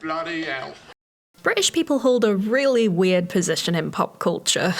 bloody hell. British people hold a really weird position in pop culture,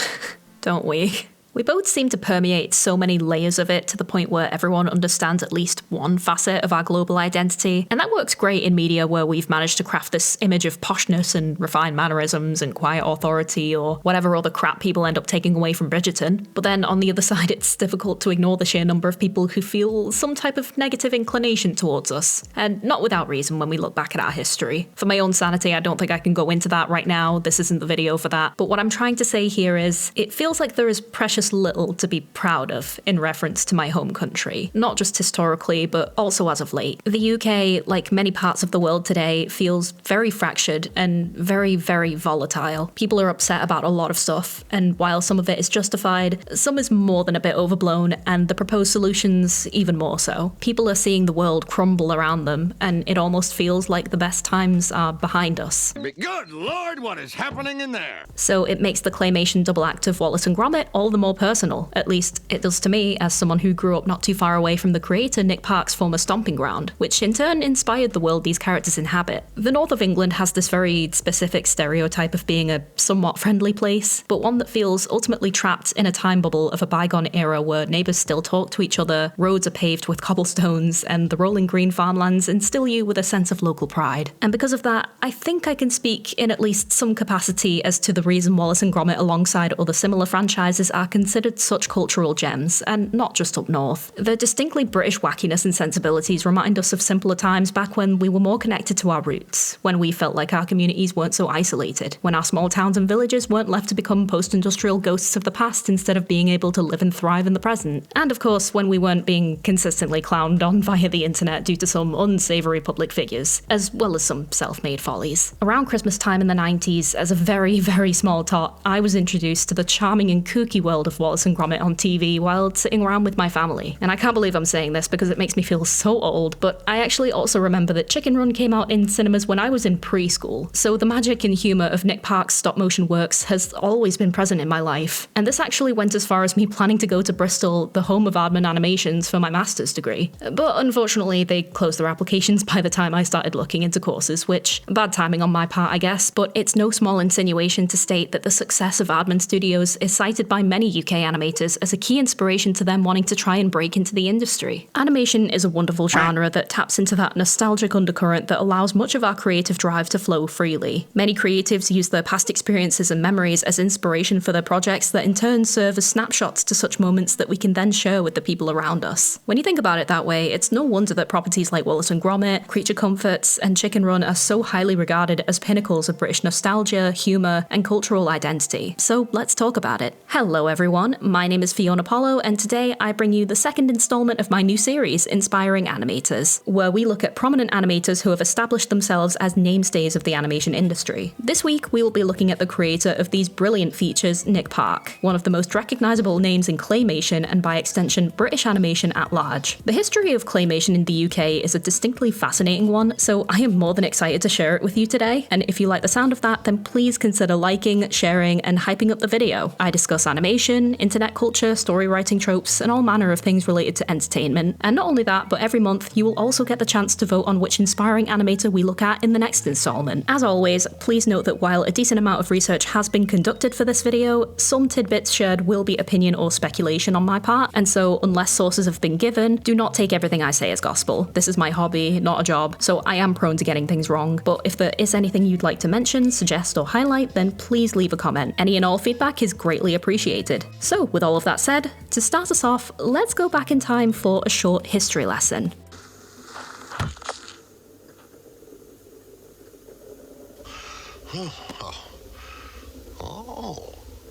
don't we? We both seem to permeate so many layers of it to the point where everyone understands at least one facet of our global identity, and that works great in media where we've managed to craft this image of poshness and refined mannerisms and quiet authority or whatever other crap people end up taking away from Bridgerton. But then on the other side, it's difficult to ignore the sheer number of people who feel some type of negative inclination towards us, and not without reason when we look back at our history. For my own sanity, I don't think I can go into that right now, this isn't the video for that, but what I'm trying to say here is, it feels like there is precious little to be proud of in reference to my home country, not just historically, but also as of late. The UK, like many parts of the world today, feels very fractured and very, very volatile. People are upset about a lot of stuff, and while some of it is justified, some is more than a bit overblown, and the proposed solutions even more so. People are seeing the world crumble around them, and it almost feels like the best times are behind us. Good Lord, what is happening in there? So it makes the claymation double act of Wallace and Gromit all the more personal. At least it does to me, as someone who grew up not too far away from the creator Nick Park's former stomping ground, which in turn inspired the world these characters inhabit. The north of England has this very specific stereotype of being a somewhat friendly place, but one that feels ultimately trapped in a time bubble of a bygone era where neighbours still talk to each other, roads are paved with cobblestones, and the rolling green farmlands instill you with a sense of local pride. And because of that, I think I can speak in at least some capacity as to the reason Wallace and Gromit alongside other similar franchises are considered such cultural gems, and not just up north. Their distinctly British wackiness and sensibilities remind us of simpler times back when we were more connected to our roots, when we felt like our communities weren't so isolated, when our small towns and villages weren't left to become post-industrial ghosts of the past instead of being able to live and thrive in the present. And of course, when we weren't being consistently clowned on via the internet due to some unsavoury public figures, as well as some self-made follies. Around Christmas time in the 90s, as a very, very small tot, I was introduced to the charming and kooky world of Wallace and Gromit on TV while sitting around with my family. And I can't believe I'm saying this because it makes me feel so old, but I actually also remember that Chicken Run came out in cinemas when I was in preschool, so the magic and humour of Nick Park's stop-motion works has always been present in my life. And this actually went as far as me planning to go to Bristol, the home of Aardman Animations, for my master's degree. But unfortunately, they closed their applications by the time I started looking into courses, which, bad timing on my part, I guess, but it's no small insinuation to state that the success of Aardman Studios is cited by many UK animators as a key inspiration to them wanting to try and break into the industry. Animation is a wonderful genre that taps into that nostalgic undercurrent that allows much of our creative drive to flow freely. Many creatives use their past experiences and memories as inspiration for their projects that in turn serve as snapshots to such moments that we can then share with the people around us. When you think about it that way, it's no wonder that properties like Wallace and Gromit, Creature Comforts, and Chicken Run are so highly regarded as pinnacles of British nostalgia, humour, and cultural identity. So let's talk about it. Hello everyone, my name is Fionapollo, and today I bring you the second installment of my new series, Inspiring Animators, where we look at prominent animators who have established themselves as namestays of the animation industry. This week, we will be looking at the creator of these brilliant features, Nick Park, one of the most recognisable names in claymation and by extension British animation at large. The history of claymation in the UK is a distinctly fascinating one, so I am more than excited to share it with you today, and if you like the sound of that, then please consider liking, sharing, and hyping up the video. I discuss animation, internet culture, story writing tropes, and all manner of things related to entertainment. And not only that, but every month you will also get the chance to vote on which inspiring animator we look at in the next installment. As always, please note that while a decent amount of research has been conducted for this video, some tidbits shared will be opinion or speculation on my part, and so unless sources have been given, do not take everything I say as gospel. This is my hobby, not a job, so I am prone to getting things wrong, but if there is anything you'd like to mention, suggest, or highlight, then please leave a comment. Any and all feedback is greatly appreciated. So, with all of that said, to start us off, let's go back in time for a short history lesson.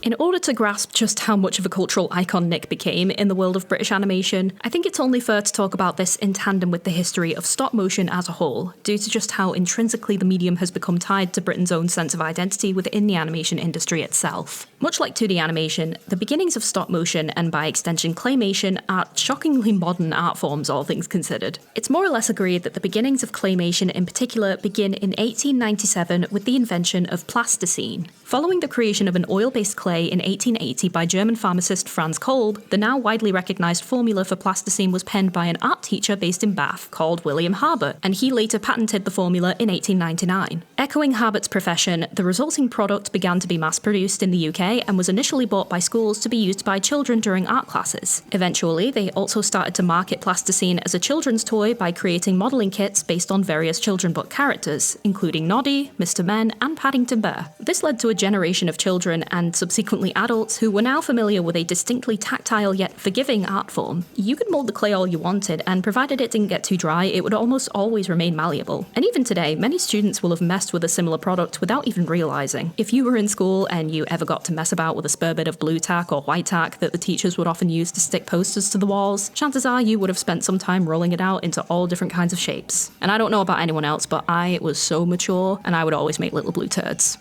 In order to grasp just how much of a cultural icon Nick became in the world of British animation, I think it's only fair to talk about this in tandem with the history of stop motion as a whole, due to just how intrinsically the medium has become tied to Britain's own sense of identity within the animation industry itself. Much like 2D animation, the beginnings of stop motion, and by extension claymation, are shockingly modern art forms, all things considered. It's more or less agreed that the beginnings of claymation in particular begin in 1897 with the invention of plasticine. Following the creation of an oil-based clay display in 1880 by German pharmacist Franz Kolb, the now widely recognised formula for plasticine was penned by an art teacher based in Bath called William Harbert, and he later patented the formula in 1899. Echoing Harbert's profession, the resulting product began to be mass-produced in the UK and was initially bought by schools to be used by children during art classes. Eventually, they also started to market plasticine as a children's toy by creating modelling kits based on various children's book characters, including Noddy, Mr. Men, and Paddington Bear. This led to a generation of children, and subsequently adults, who were now familiar with a distinctly tactile yet forgiving art form. You could mould the clay all you wanted, and provided it didn't get too dry, it would almost always remain malleable. And even today, many students will have messed with a similar product without even realising. If you were in school and you ever got to mess about with a spare bit of blue tack or white tack that the teachers would often use to stick posters to the walls, chances are you would have spent some time rolling it out into all different kinds of shapes. And I don't know about anyone else, but I was so mature, and I would always make little blue turds.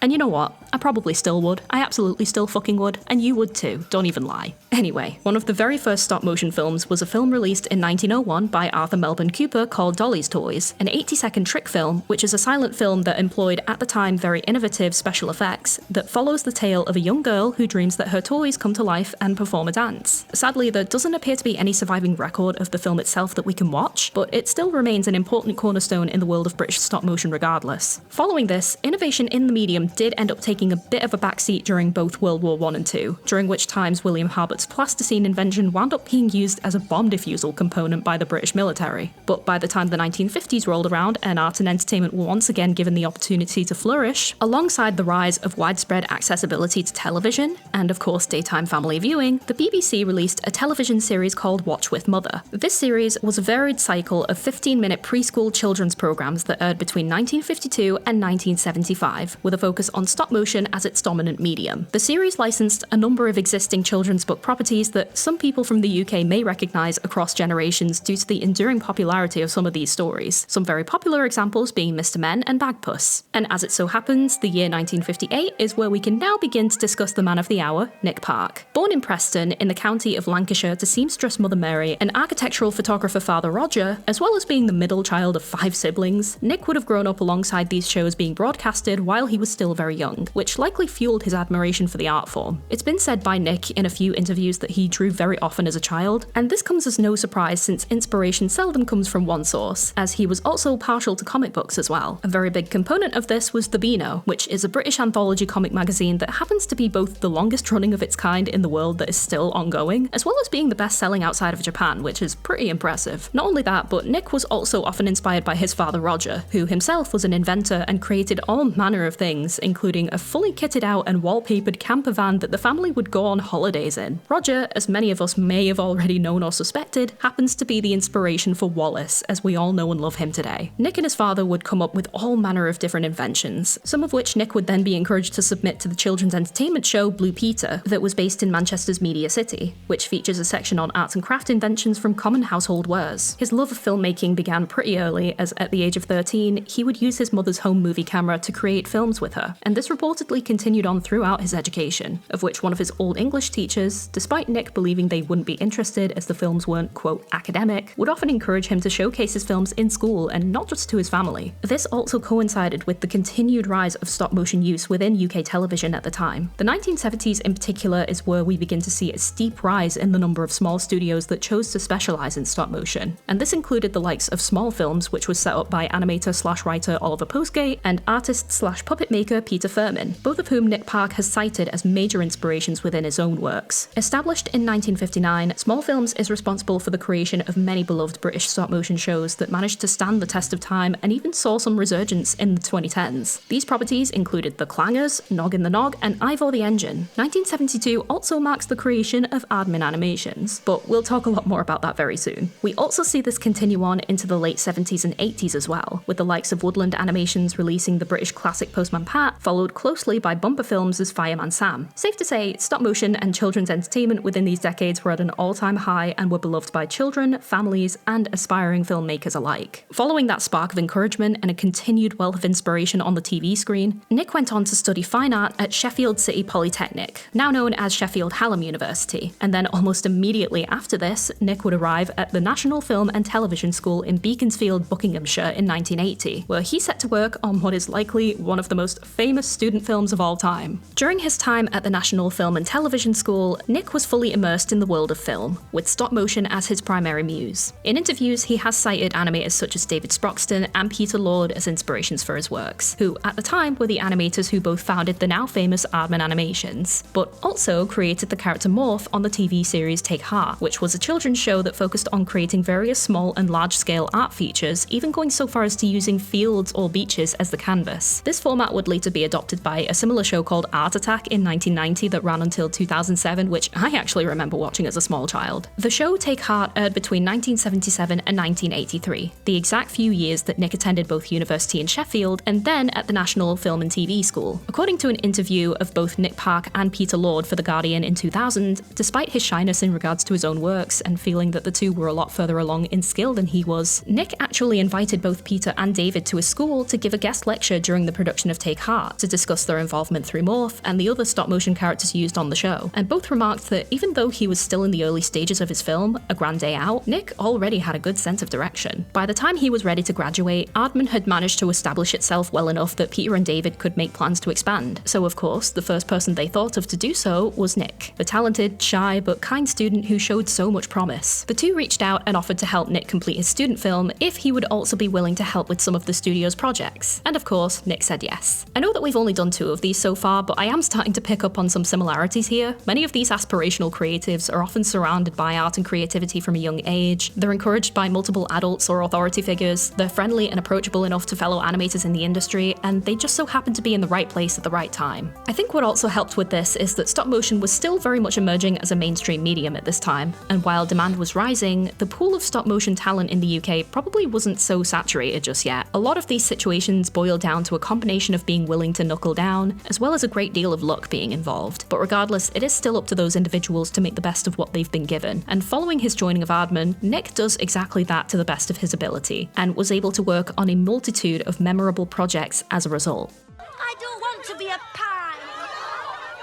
And you know what? I probably still would. I absolutely still fucking would. And you would too. Don't even lie. Anyway, one of the very first stop-motion films was a film released in 1901 by Arthur Melbourne Cooper called Dolly's Toys, an 80-second trick film, which is a silent film that employed at the time very innovative special effects that follows the tale of a young girl who dreams that her toys come to life and perform a dance. Sadly, there doesn't appear to be any surviving record of the film itself that we can watch, but it still remains an important cornerstone in the world of British stop-motion regardless. Following this, innovation in the medium did end up taking a bit of a backseat during both World War I and II, during which times William Harbert's plasticine invention wound up being used as a bomb defusal component by the British military. But by the time the 1950s rolled around and art and entertainment were once again given the opportunity to flourish, alongside the rise of widespread accessibility to television, and of course daytime family viewing, the BBC released a television series called Watch with Mother. This series was a varied cycle of 15-minute preschool children's programmes that aired between 1952 and 1975, with a focus on stop motion as its dominant medium. The series licensed a number of existing children's book properties that some people from the UK may recognise across generations due to the enduring popularity of some of these stories, some very popular examples being Mr. Men and Bagpuss. And as it so happens, the year 1958 is where we can now begin to discuss the man of the hour, Nick Park. Born in Preston, in the county of Lancashire to seamstress Mother Mary and architectural photographer Father Roger, as well as being the middle child of 5 siblings, Nick would have grown up alongside these shows being broadcasted while he was still very young, which likely fueled his admiration for the art form. It's been said by Nick in a few interviews that he drew very often as a child, and this comes as no surprise since inspiration seldom comes from one source, as he was also partial to comic books as well. A very big component of this was The Beano, which is a British anthology comic magazine that happens to be both the longest running of its kind in the world that is still ongoing, as well as being the best selling outside of Japan, which is pretty impressive. Not only that, but Nick was also often inspired by his father Roger, who himself was an inventor and created all manner of things, including a fully kitted out and wallpapered camper van that the family would go on holidays in. Roger, as many of us may have already known or suspected, happens to be the inspiration for Wallace, as we all know and love him today. Nick and his father would come up with all manner of different inventions, some of which Nick would then be encouraged to submit to the children's entertainment show Blue Peter, that was based in Manchester's Media City, which features a section on arts and craft inventions from common household wares. His love of filmmaking began pretty early, as at the age of 13, he would use his mother's home movie camera to create films with her, and this reportedly continued on throughout his education, of which one of his Old English teachers, despite Nick believing they wouldn't be interested as the films weren't, quote, academic, would often encourage him to showcase his films in school and not just to his family. This also coincided with the continued rise of stop-motion use within UK television at the time. The 1970s in particular is where we begin to see a steep rise in the number of small studios that chose to specialise in stop-motion, and this included the likes of Small Films, which was set up by animator/writer Oliver Postgate and artist/puppet maker Peter Furman, both of whom Nick Park has cited as major inspirations within his own works. Established in 1959, Small Films is responsible for the creation of many beloved British stop-motion shows that managed to stand the test of time and even saw some resurgence in the 2010s. These properties included The Clangers, Noggin the Nog, and Ivor the Engine. 1972 also marks the creation of Aardman Animations, but we'll talk a lot more about that very soon. We also see this continue on into the late 70s and 80s as well, with the likes of Woodland Animations releasing the British classic Postman Pat, followed closely by Bumper Films' Fireman Sam. Safe to say, stop motion and children's entertainment within these decades were at an all-time high and were beloved by children, families, and aspiring filmmakers alike. Following that spark of encouragement and a continued wealth of inspiration on the TV screen, Nick went on to study fine art at Sheffield City Polytechnic, now known as Sheffield Hallam University, and then almost immediately after this, Nick would arrive at the National Film and Television School in Beaconsfield, Buckinghamshire in 1980, where he set to work on what is likely one of the most famous student films of all time. During his time at the National Film and Television School, Nick was fully immersed in the world of film, with stop motion as his primary muse. In interviews, he has cited animators such as David Sproxton and Peter Lord as inspirations for his works, who at the time were the animators who both founded the now famous Aardman Animations, but also created the character Morph on the TV series Take Heart, which was a children's show that focused on creating various small and large-scale art features, even going so far as to using fields or beaches as the canvas. This format would later be adopted by a similar show called Art Attack in 1990 that ran until 2007, which I actually remember watching as a small child. The show Take Heart aired between 1977 and 1983, the exact few years that Nick attended both university in Sheffield and then at the National Film and TV School. According to an interview of both Nick Park and Peter Lord for The Guardian in 2000, despite his shyness in regards to his own works and feeling that the two were a lot further along in skill than he was, Nick actually invited both Peter and David to his school to give a guest lecture during the production of Take Heart to discuss their involvement through Morph and the other stop-motion characters used on the show, and both remarked that even though he was still in the early stages of his film, A Grand Day Out, Nick already had a good sense of direction. By the time he was ready to graduate, Aardman had managed to establish itself well enough that Peter and David could make plans to expand, so of course, the first person they thought of to do so was Nick, the talented, shy, but kind student who showed so much promise. The two reached out and offered to help Nick complete his student film if he would also be willing to help with some of the studio's projects, and of course, Nick said yes. I know that we've only done 2 of these so far, but I am starting to pick up on some similarities here. Many of these aspirational creatives are often surrounded by art and creativity from a young age, they're encouraged by multiple adults or authority figures, they're friendly and approachable enough to fellow animators in the industry, and they just so happen to be in the right place at the right time. I think what also helped with this is that stop motion was still very much emerging as a mainstream medium at this time, and while demand was rising, the pool of stop motion talent in the UK probably wasn't so saturated just yet. A lot of these situations boil down to a combination of being willing to knuckle down, as well as a great deal of luck being involved. But regardless, it is still up to those individuals to make the best of what they've been given. And following his joining of Aardman, Nick does exactly that to the best of his ability, and was able to work on a multitude of memorable projects as a result. I don't want to be a pie.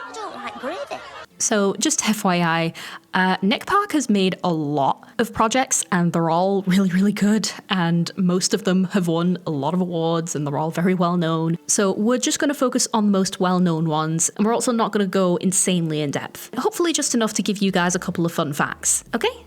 I don't like gravy. So just FYI, Nick Park has made a lot of projects and they're all really good, and most of them have won a lot of awards and they're all very well known. So we're just going to focus on the most well known ones, and we're also not going to go insanely in depth. Hopefully just enough to give you guys a couple of fun facts.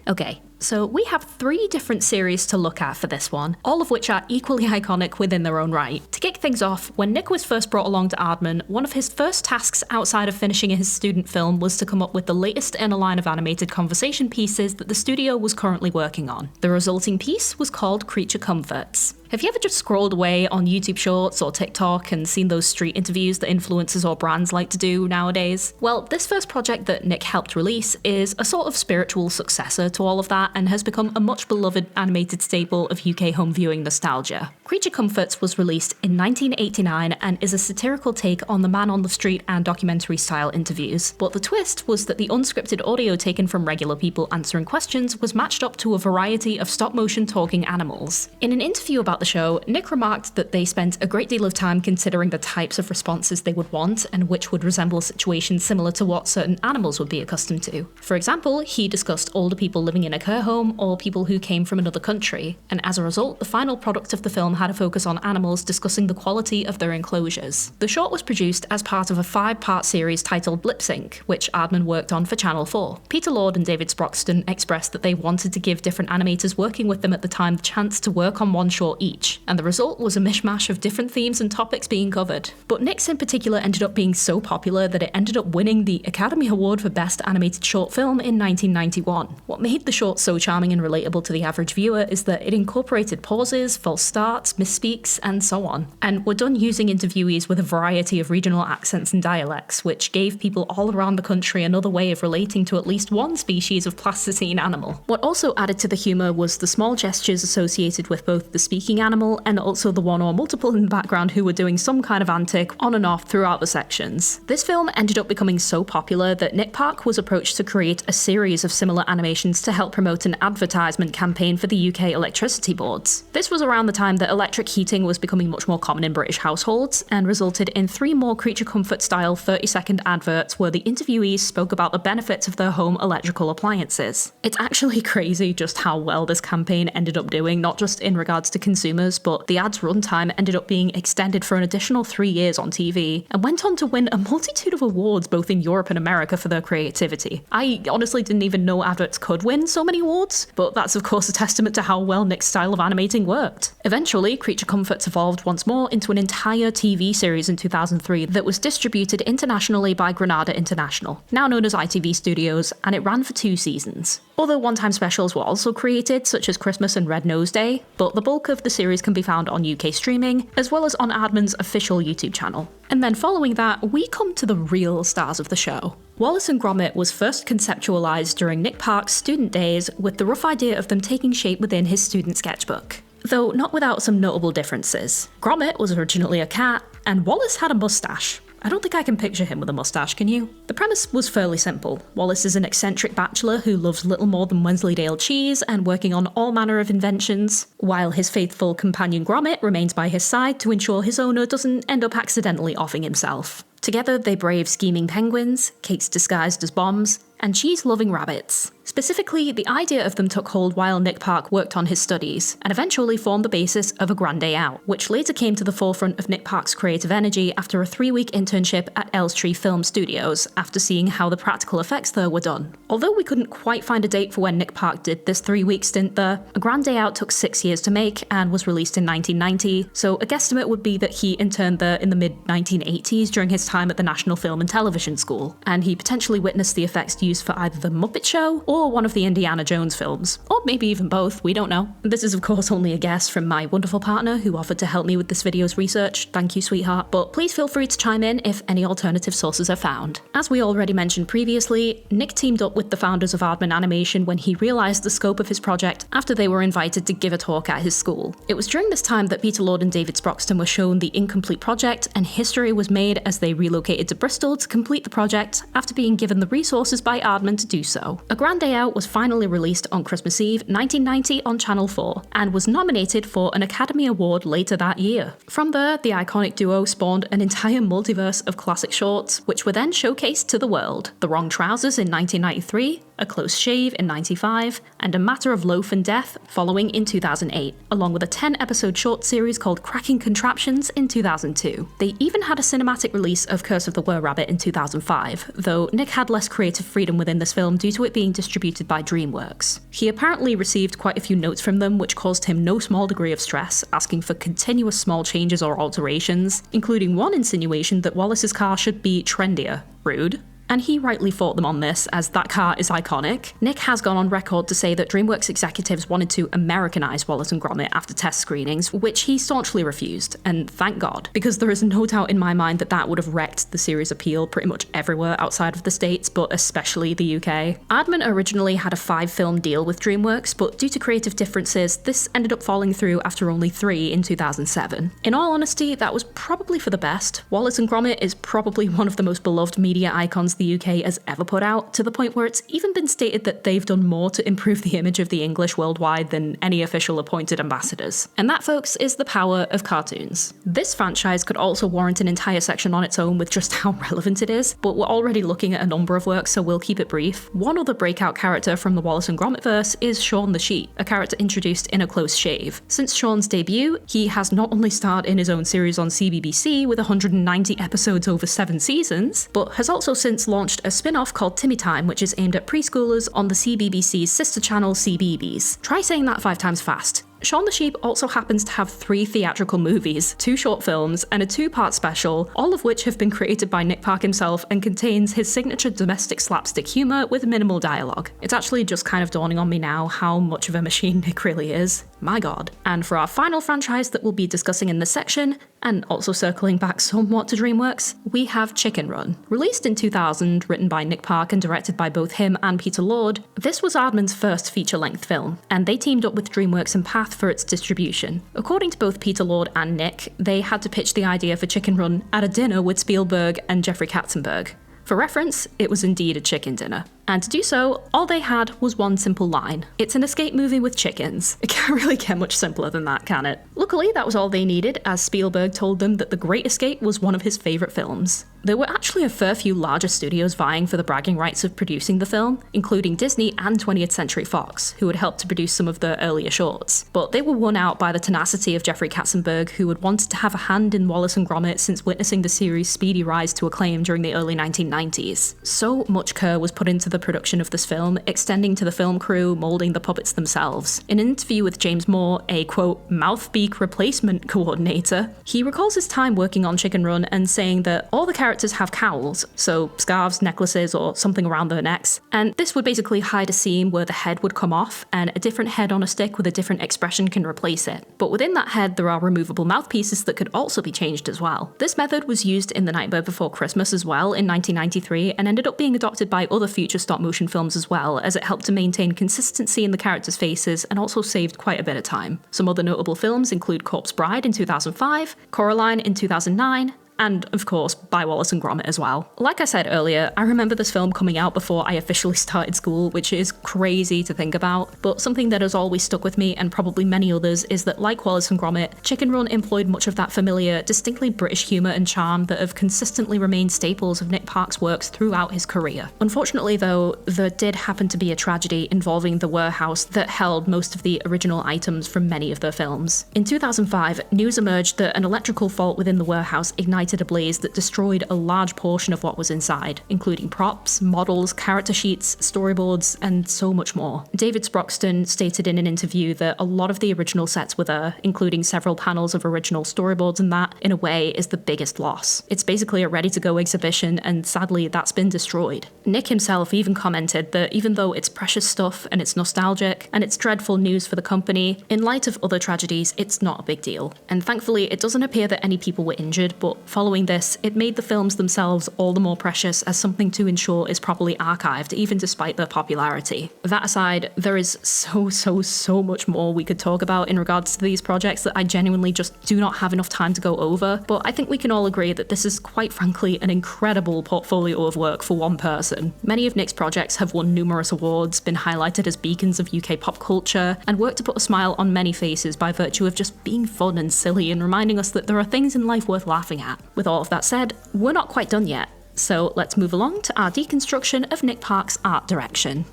Okay. So we have 3 different series to look at for this one, all of which are equally iconic within their own right. To kick things off, when Nick was first brought along to Aardman, one of his first tasks outside of finishing his student film was to come up with the latest in a line of animated conversation pieces that the studio was currently working on. The resulting piece was called Creature Comforts. Have you ever just scrolled away on YouTube Shorts or TikTok and seen those street interviews that influencers or brands like to do nowadays? Well, this first project that Nick helped release is a sort of spiritual successor to all of that and has become a much beloved animated staple of UK home viewing nostalgia. Creature Comforts was released in 1989 and is a satirical take on the man on the street and documentary style interviews, but the twist was that the unscripted audio taken from regular people answering questions was matched up to a variety of stop motion talking animals. In an interview about the show, Nick remarked that they spent a great deal of time considering the types of responses they would want and which would resemble situations similar to what certain animals would be accustomed to. For example, he discussed older people living in a care home or people who came from another country, and as a result, the final product of the film had a focus on animals discussing the quality of their enclosures. The short was produced as part of a 5-part series titled Lip Sync, which Aardman worked on for Channel 4. Peter Lord and David Sproxton expressed that they wanted to give different animators working with them at the time the chance to work on one short each, and the result was a mishmash of different themes and topics being covered. But Nick's in particular ended up being so popular that it ended up winning the Academy Award for Best Animated Short Film in 1991. What made the short so charming and relatable to the average viewer is that it incorporated pauses, false starts, misspeaks, and so on, and were done using interviewees with a variety of regional accents and dialects, which gave people all around the country another way of relating to at least one species of plasticine animal. What also added to the humour was the small gestures associated with both the speaking animal and also the one or multiple in the background who were doing some kind of antic on and off throughout the sections. This film ended up becoming so popular that Nick Park was approached to create a series of similar animations to help promote an advertisement campaign for the UK electricity boards. This was around the time that electric heating was becoming much more common in British households, and resulted in 3 more Creature Comfort style 30-second adverts where the interviewees spoke about the benefits of their home electrical appliances. It's actually crazy just how well this campaign ended up doing, not just in regards to consumer consumers, but the ad's runtime ended up being extended for an additional 3 years on TV, and went on to win a multitude of awards both in Europe and America for their creativity. I honestly didn't even know adverts could win so many awards, but that's of course a testament to how well Nick's style of animating worked. Eventually, Creature Comforts evolved once more into an entire TV series in 2003 that was distributed internationally by Granada International, now known as ITV Studios, and it ran for 2 seasons. Other one-time specials were also created, such as Christmas and Red Nose Day, but the bulk of the series can be found on UK streaming, as well as on Aardman's official YouTube channel. And then following that, we come to the real stars of the show. Wallace and Gromit was first conceptualised during Nick Park's student days, with the rough idea of them taking shape within his student sketchbook. Though not without some notable differences. Gromit was originally a cat, and Wallace had a moustache. I don't think I can picture him with a moustache, can you? The premise was fairly simple. Wallace is an eccentric bachelor who loves little more than Wensleydale cheese and working on all manner of inventions, while his faithful companion Gromit remains by his side to ensure his owner doesn't end up accidentally offing himself. Together, they brave scheming penguins, cakes disguised as bombs, and cheese-loving rabbits. Specifically, the idea of them took hold while Nick Park worked on his studies, and eventually formed the basis of A Grand Day Out, which later came to the forefront of Nick Park's creative energy after a 3-week internship at Elstree Film Studios, after seeing how the practical effects there were done. Although we couldn't quite find a date for when Nick Park did this 3-week stint there, A Grand Day Out took 6 years to make and was released in 1990, so a guesstimate would be that he interned there in the mid-1980s during his time at the National Film and Television School, and he potentially witnessed the effects used for either The Muppet Show or one of the Indiana Jones films. Or maybe even both, we don't know. This is of course only a guess from my wonderful partner who offered to help me with this video's research. Thank you, sweetheart. But please feel free to chime in if any alternative sources are found. As we already mentioned previously, Nick teamed up with the founders of Aardman Animation when he realised the scope of his project after they were invited to give a talk at his school. It was during this time that Peter Lord and David Sproxton were shown the incomplete project, and history was made as they relocated to Bristol to complete the project after being given the resources by Aardman to do so. A Grand Day Out was finally released on Christmas Eve 1990 on Channel 4, and was nominated for an Academy Award later that year. From there, the iconic duo spawned an entire multiverse of classic shorts, which were then showcased to the world. The Wrong Trousers in 1993, A Close Shave in 95, and A Matter of Loaf and Death following in 2008, along with a 10-episode short series called Cracking Contraptions in 2002. They even had a cinematic release of Curse of the Were-Rabbit in 2005, though Nick had less creative freedom within this film due to it being distributed by DreamWorks. He apparently received quite a few notes from them which caused him no small degree of stress, asking for continuous small changes or alterations, including one insinuation that Wallace's car should be trendier. Rude. And he rightly fought them on this, as that car is iconic. Nick has gone on record to say that DreamWorks executives wanted to Americanize Wallace and Gromit after test screenings, which he staunchly refused, and thank God, because there is no doubt in my mind that that would have wrecked the series' appeal pretty much everywhere outside of the States, but especially the UK. Aardman originally had a 5-film deal with DreamWorks, but due to creative differences, this ended up falling through after only 3 in 2007. In all honesty, that was probably for the best. Wallace and Gromit is probably one of the most beloved media icons the UK has ever put out, to the point where it's even been stated that they've done more to improve the image of the English worldwide than any official appointed ambassadors. And that, folks, is the power of cartoons. This franchise could also warrant an entire section on its own with just how relevant it is, but we're already looking at a number of works, so we'll keep it brief. One other breakout character from the Wallace and Gromit verse is Shaun the Sheep, a character introduced in A Close Shave. Since Shaun's debut, he has not only starred in his own series on CBBC with 190 episodes over 7 seasons, but has also since launched a spin-off called Timmy Time, which is aimed at preschoolers on the CBBC's sister channel CBeebies. Try saying that 5 times fast. Shaun the Sheep also happens to have 3 theatrical movies, 2 short films, and a 2-part special, all of which have been created by Nick Park himself and contains his signature domestic slapstick humour with minimal dialogue. It's actually just kind of dawning on me now how much of a machine Nick really is. My god. And for our final franchise that we'll be discussing in this section, and also circling back somewhat to DreamWorks, we have Chicken Run. Released in 2000, written by Nick Park and directed by both him and Peter Lord, this was Aardman's first feature-length film, and they teamed up with DreamWorks and Path for its distribution. According to both Peter Lord and Nick, they had to pitch the idea for Chicken Run at a dinner with Spielberg and Jeffrey Katzenberg. For reference, it was indeed a chicken dinner. And to do so, all they had was one simple line. It's an escape movie with chickens. It can't really get much simpler than that, can it? Luckily, that was all they needed, as Spielberg told them that The Great Escape was one of his favourite films. There were actually a fair few larger studios vying for the bragging rights of producing the film, including Disney and 20th Century Fox, who had helped to produce some of the earlier shorts. But they were won out by the tenacity of Jeffrey Katzenberg, who had wanted to have a hand in Wallace and Gromit since witnessing the series' speedy rise to acclaim during the early 1990s. So much care was put into the production of this film, extending to the film crew, moulding the puppets themselves. In an interview with James Moore, a quote, mouthbeak replacement coordinator, he recalls his time working on Chicken Run and saying that all the characters have cowls, so scarves, necklaces, or something around their necks, and this would basically hide a seam where the head would come off, and a different head on a stick with a different expression can replace it. But within that head, there are removable mouthpieces that could also be changed as well. This method was used in The Nightmare Before Christmas as well in 1993, and ended up being adopted by other future stop-motion films as well, as it helped to maintain consistency in the characters' faces and also saved quite a bit of time. Some other notable films include Corpse Bride in 2005, Coraline in 2009, and, of course, by Wallace and Gromit as well. Like I said earlier, I remember this film coming out before I officially started school, which is crazy to think about, but something that has always stuck with me, and probably many others, is that like Wallace and Gromit, Chicken Run employed much of that familiar, distinctly British humour and charm that have consistently remained staples of Nick Park's works throughout his career. Unfortunately though, there did happen to be a tragedy involving the warehouse that held most of the original items from many of their films. In 2005, news emerged that an electrical fault within the warehouse ignited a blaze that destroyed a large portion of what was inside, including props, models, character sheets, storyboards, and so much more. David Sproxton stated in an interview that a lot of the original sets were there, including several panels of original storyboards, and that, in a way, is the biggest loss. It's basically a ready-to-go exhibition, and sadly, that's been destroyed. Nick himself even commented that even though it's precious stuff and it's nostalgic, and it's dreadful news for the company, in light of other tragedies, it's not a big deal. And thankfully, it doesn't appear that any people were injured, but following this, it made the films themselves all the more precious as something to ensure is properly archived, even despite their popularity. That aside, there is so much more we could talk about in regards to these projects that I genuinely just do not have enough time to go over, but I think we can all agree that this is quite frankly an incredible portfolio of work for one person. Many of Nick's projects have won numerous awards, been highlighted as beacons of UK pop culture, and worked to put a smile on many faces by virtue of just being fun and silly and reminding us that there are things in life worth laughing at. With all of that said, we're not quite done yet, so let's move along to our deconstruction of Nick Park's art direction.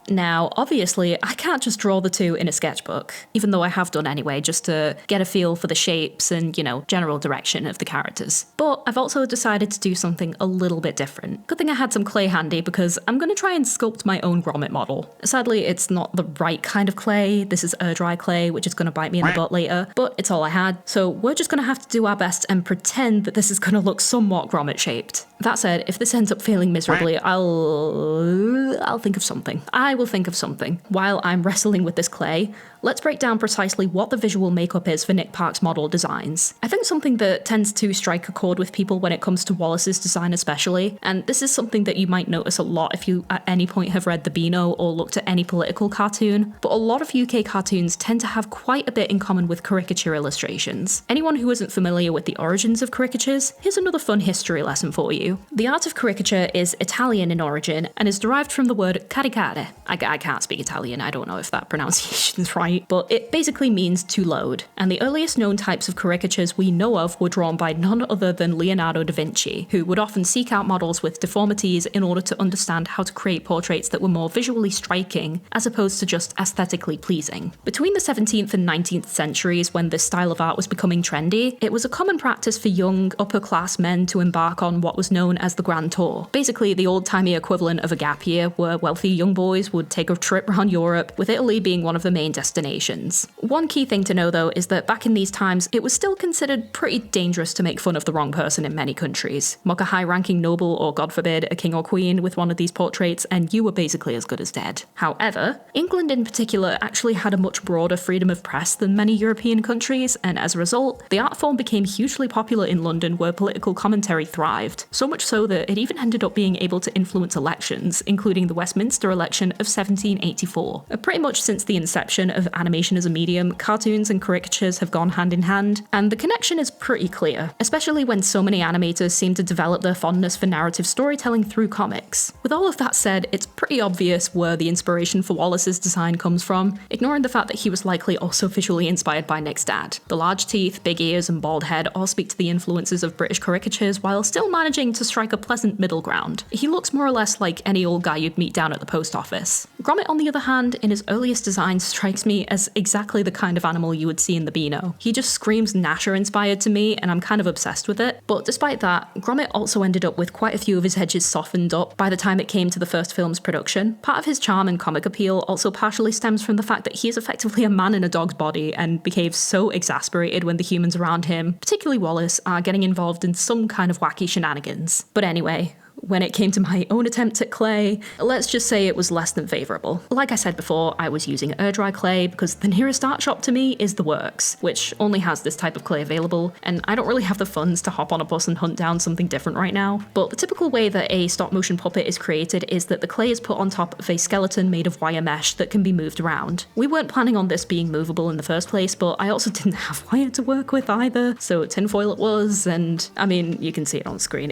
Now, obviously, I can't just draw the two in a sketchbook, even though I have done anyway, just to get a feel for the shapes and, general direction of the characters. But I've also decided to do something a little bit different. Good thing I had some clay handy, because I'm going to try and sculpt my own grommet model. Sadly, it's not the right kind of clay. This is air-dry clay, which is going to bite me in the butt later, but it's all I had, so we're just going to have to do our best and pretend that this is going to look somewhat grommet-shaped. That said, if this ends up failing miserably, I'll think of something. I will think of something. While I'm wrestling with this clay, let's break down precisely what the visual makeup is for Nick Park's model designs. I think something that tends to strike a chord with people when it comes to Wallace's design especially, and this is something that you might notice a lot if you at any point have read The Beano or looked at any political cartoon, but a lot of UK cartoons tend to have quite a bit in common with caricature illustrations. Anyone who isn't familiar with the origins of caricatures, here's another fun history lesson for you. The art of caricature is Italian in origin and is derived from the word caricare. I can't speak Italian, I don't know if that pronunciation is right, but it basically means to load. And the earliest known types of caricatures we know of were drawn by none other than Leonardo da Vinci, who would often seek out models with deformities in order to understand how to create portraits that were more visually striking, as opposed to just aesthetically pleasing. Between the 17th and 19th centuries, when this style of art was becoming trendy, it was a common practice for young, upper-class men to embark on what was known as the Grand Tour, basically the old-timey equivalent of a gap year, where wealthy young boys would take a trip around Europe, with Italy being one of the main destinations. One key thing to know though is that back in these times, it was still considered pretty dangerous to make fun of the wrong person in many countries. Mock a high-ranking noble, or God forbid, a king or queen with one of these portraits, and you were basically as good as dead. However, England in particular actually had a much broader freedom of press than many European countries, and as a result, the art form became hugely popular in London where political commentary thrived, so much so that it even ended up being able to influence elections, including the Westminster election of of 1784. Pretty much since the inception of animation as a medium, cartoons and caricatures have gone hand in hand, and the connection is pretty clear, especially when so many animators seem to develop their fondness for narrative storytelling through comics. With all of that said, it's pretty obvious where the inspiration for Wallace's design comes from, ignoring the fact that he was likely also visually inspired by Nick's dad. The large teeth, big ears, and bald head all speak to the influences of British caricatures while still managing to strike a pleasant middle ground. He looks more or less like any old guy you'd meet down at the post office. Gromit, on the other hand, in his earliest designs strikes me as exactly the kind of animal you would see in the Beano. He just screams Gnasher inspired to me, and I'm kind of obsessed with it. But despite that, Gromit also ended up with quite a few of his edges softened up by the time it came to the first film's production. Part of his charm and comic appeal also partially stems from the fact that he is effectively a man in a dog's body and behaves so exasperated when the humans around him, particularly Wallace, are getting involved in some kind of wacky shenanigans. But anyway, when it came to my own attempt at clay, let's just say it was less than favourable. Like I said before, I was using air-dry clay because the nearest art shop to me is The Works, which only has this type of clay available, and I don't really have the funds to hop on a bus and hunt down something different right now. But the typical way that a stop-motion puppet is created is that the clay is put on top of a skeleton made of wire mesh that can be moved around. We weren't planning on this being movable in the first place, but I also didn't have wire to work with either, so tinfoil it was, and I mean, you can see it on screen.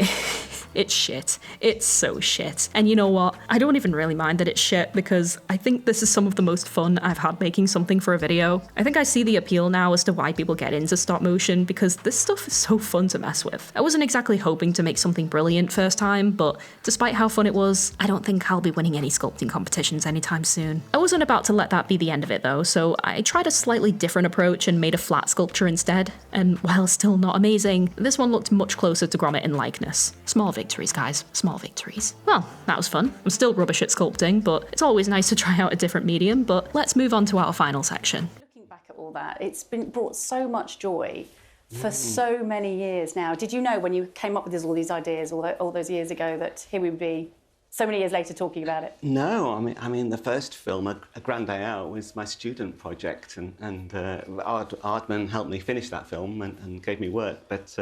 It's shit. It's so shit. And you know what? I don't even really mind that it's shit because I think this is some of the most fun I've had making something for a video. I think I see the appeal now as to why people get into stop motion because this stuff is so fun to mess with. I wasn't exactly hoping to make something brilliant first time, but despite how fun it was, I don't think I'll be winning any sculpting competitions anytime soon. I wasn't about to let that be the end of it though, so I tried a slightly different approach and made a flat sculpture instead. And while still not amazing, this one looked much closer to Gromit in likeness. Small victories, guys. Small victories. Well, that was fun. I'm still rubbish at sculpting, but it's always nice to try out a different medium, but let's move on to our final section. Looking back at all that, it's been brought so much joy for so many years now. Did you know when you came up with all these ideas all those years ago that here we would be so many years later talking about it? No, I mean the first film, A Grand Day Out, was my student project, and Aardman helped me finish that film and gave me work. But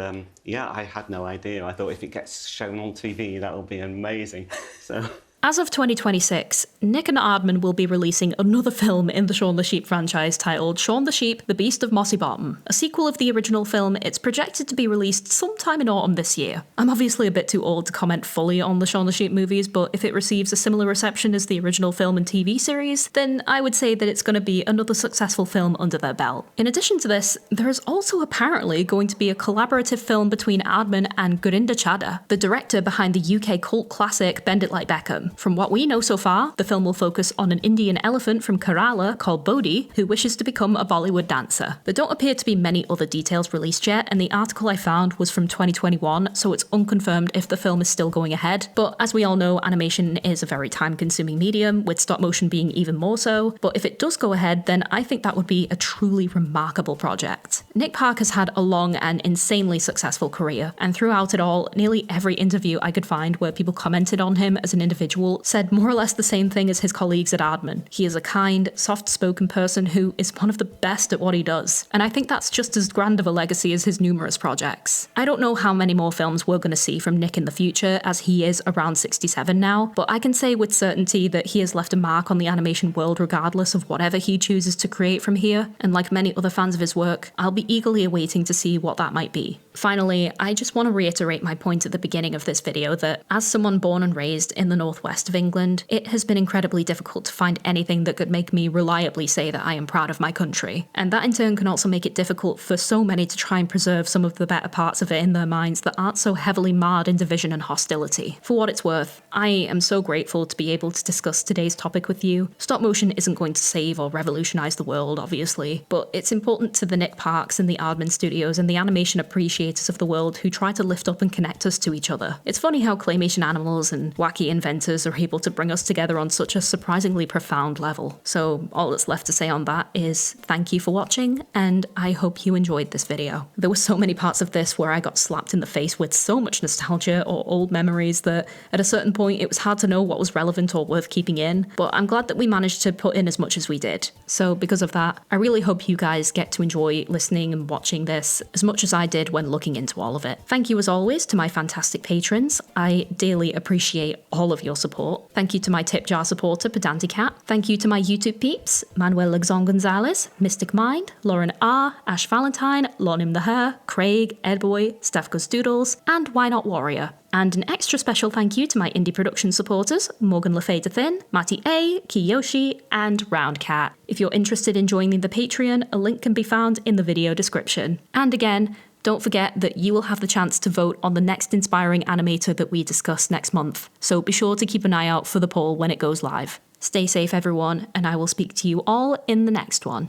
yeah, I had no idea. I thought if it gets shown on TV, that will be amazing. So. As of 2026, Nick and Aardman will be releasing another film in the Shaun the Sheep franchise titled Shaun the Sheep, The Beast of Mossy Bottom. A sequel of the original film, it's projected to be released sometime in autumn this year. I'm obviously a bit too old to comment fully on the Shaun the Sheep movies, but if it receives a similar reception as the original film and TV series, then I would say that it's going to be another successful film under their belt. In addition to this, there is also apparently going to be a collaborative film between Aardman and Gurinder Chadha, the director behind the UK cult classic Bend It Like Beckham. From what we know so far, the film will focus on an Indian elephant from Kerala called Bodhi, who wishes to become a Bollywood dancer. There don't appear to be many other details released yet, and the article I found was from 2021, so it's unconfirmed if the film is still going ahead. But as we all know, animation is a very time-consuming medium, with stop motion being even more so. But if it does go ahead, then I think that would be a truly remarkable project. Nick Park has had a long and insanely successful career, and throughout it all, nearly every interview I could find where people commented on him as an individual said more or less the same thing as his colleagues at Aardman. He is a kind, soft-spoken person who is one of the best at what he does, and I think that's just as grand of a legacy as his numerous projects. I don't know how many more films we're going to see from Nick in the future, as he is around 67 now, but I can say with certainty that he has left a mark on the animation world regardless of whatever he chooses to create from here, and like many other fans of his work, I'll be eagerly awaiting to see what that might be. Finally, I just want to reiterate my point at the beginning of this video that, as someone born and raised in the northwest of England, it has been incredibly difficult to find anything that could make me reliably say that I am proud of my country. And that in turn can also make it difficult for so many to try and preserve some of the better parts of it in their minds that aren't so heavily marred in division and hostility. For what it's worth, I am so grateful to be able to discuss today's topic with you. Stop motion isn't going to save or revolutionise the world, obviously, but it's important to the Nick Parks and the Aardman Studios and the animation appreciators of the world who try to lift up and connect us to each other. It's funny how claymation animals and wacky inventors are able to bring us together on such a surprisingly profound level. So all that's left to say on that is thank you for watching, and I hope you enjoyed this video. There were so many parts of this where I got slapped in the face with so much nostalgia or old memories that at a certain point it was hard to know what was relevant or worth keeping in, but I'm glad that we managed to put in as much as we did. So because of that, I really hope you guys get to enjoy listening and watching this as much as I did when looking into all of it. Thank you as always to my fantastic patrons. I dearly appreciate all of your support. Thank you to my tip jar supporter, Pedanticat. Thank you to my YouTube peeps, Manuel Lagzon Gonzalez, Mystic Mind, Lauren R, Ash Valentine, Lonim the Her, Craig, Edboy, Steph Goes Doodles, and Why Not Warrior. And an extra special thank you to my indie production supporters, Morgan LaFayda Thin, Matty A, Kiyoshi, and Roundcat. If you're interested in joining the Patreon, a link can be found in the video description. And again, don't forget that you will have the chance to vote on the next inspiring animator that we discuss next month, so be sure to keep an eye out for the poll when it goes live. Stay safe everyone, and I will speak to you all in the next one.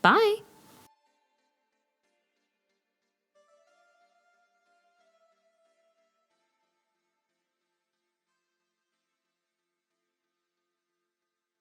Bye!